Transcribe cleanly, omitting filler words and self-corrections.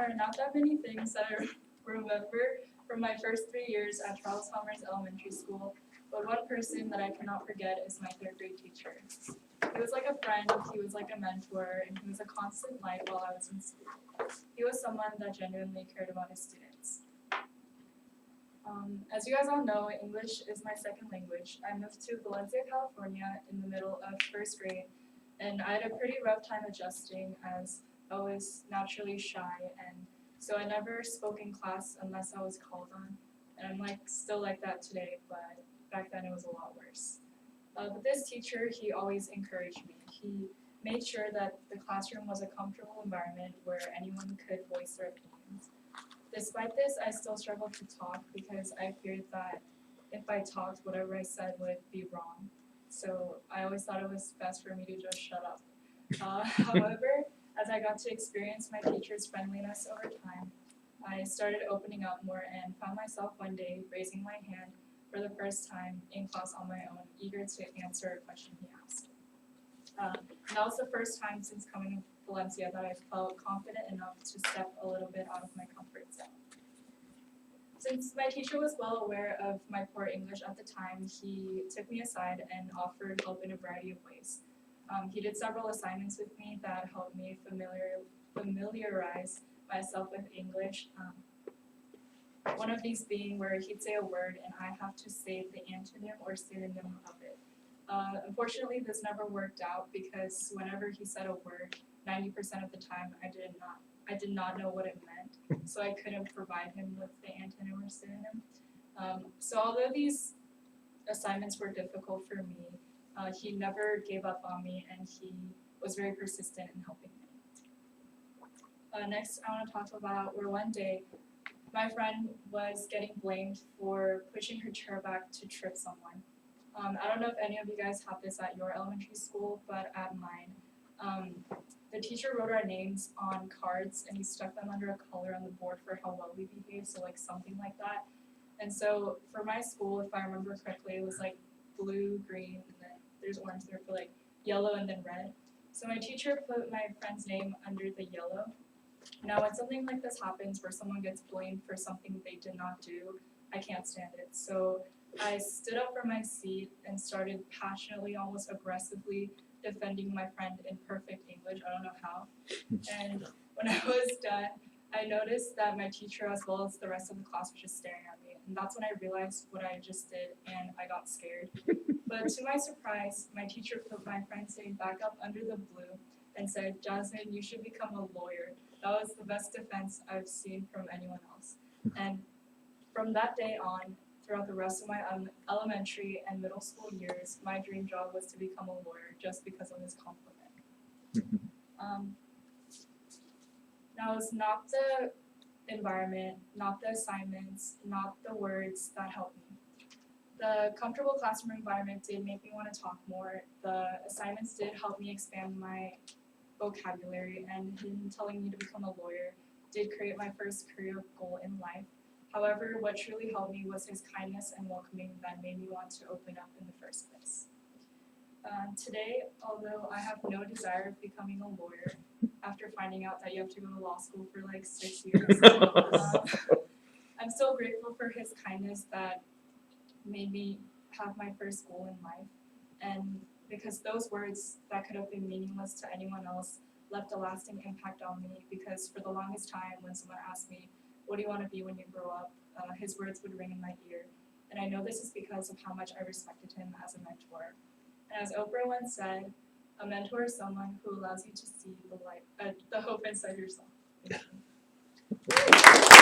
are not that many things that I remember from my first 3 years at Charles Summers Elementary School, but one person that I cannot forget is my third grade teacher. He was like a friend, he was like a mentor, and he was a constant light while I was in school. He was someone that genuinely cared about his students. As you guys all know, English is my second language. I moved to Valencia, California in the middle of first grade, and I had a pretty rough time adjusting as I was naturally shy, and so I never spoke in class unless I was called on. And I'm still like that today, but back then it was a lot worse. But this teacher, he always encouraged me. He made sure that the classroom was a comfortable environment where anyone could voice their opinions. Despite this, I still struggled to talk because I feared that if I talked, whatever I said would be wrong. So I always thought it was best for me to just shut up. However, as I got to experience my teacher's friendliness over time, I started opening up more and found myself one day raising my hand for the first time in class on my own, eager to answer a question he asked. That was the first time since coming to Valencia that I felt confident enough to step a little bit out of my comfort zone. Since my teacher was well aware of my poor English at the time, he took me aside and offered help in a variety of ways. He did several assignments with me that helped me familiarize myself with English. One of these being where he'd say a word and I have to say the antonym or synonym of it. Unfortunately, this never worked out because whenever he said a word, 90% of the time I did not know what it meant, so I couldn't provide him with the antonym or synonym. So although these assignments were difficult for me, he never gave up on me and he was very persistent in helping me. Next, I want to talk about where one day my friend was getting blamed for pushing her chair back to trip someone. I don't know if any of you guys have this at your elementary school, but at mine, the teacher wrote our names on cards and he stuck them under a color on the board for how well we behaved, so something like that. And so for my school, if I remember correctly, it was blue, green, and then there's orange there for yellow and then red. So my teacher put my friend's name under the yellow. Now when something like this happens where someone gets blamed for something they did not do, I can't stand it. So I stood up from my seat and started passionately, almost aggressively defending my friend in perfect English. I don't know how. And when I was done, I noticed that my teacher as well as the rest of the class was just staring at me. And that's when I realized what I just did and I got scared. But to my surprise, my teacher put my friend's name back up under the blue and said, "Jazmine, you should become a lawyer." That was the best defense I've seen from anyone else. And from that day on, throughout the rest of my elementary and middle school years, my dream job was to become a lawyer just because of his compliment. Now, it's not the environment, not the assignments, not the words that helped me. The comfortable classroom environment did make me want to talk more. The assignments did help me expand my vocabulary, and him telling me to become a lawyer did create my first career goal in life. However, what truly helped me was his kindness and welcoming that made me want to open up in the first place. Today, although I have no desire of becoming a lawyer, after finding out that you have to go to law school for 6 years, I'm still grateful for his kindness that made me have my first goal in life. And because those words that could have been meaningless to anyone else left a lasting impact on me, because for the longest time when someone asked me, "What do you want to be when you grow up?" His words would ring in my ear. And I know this is because of how much I respected him as a mentor. And as Oprah once said, a mentor is someone who allows you to see the light, the hope inside yourself. Thank you.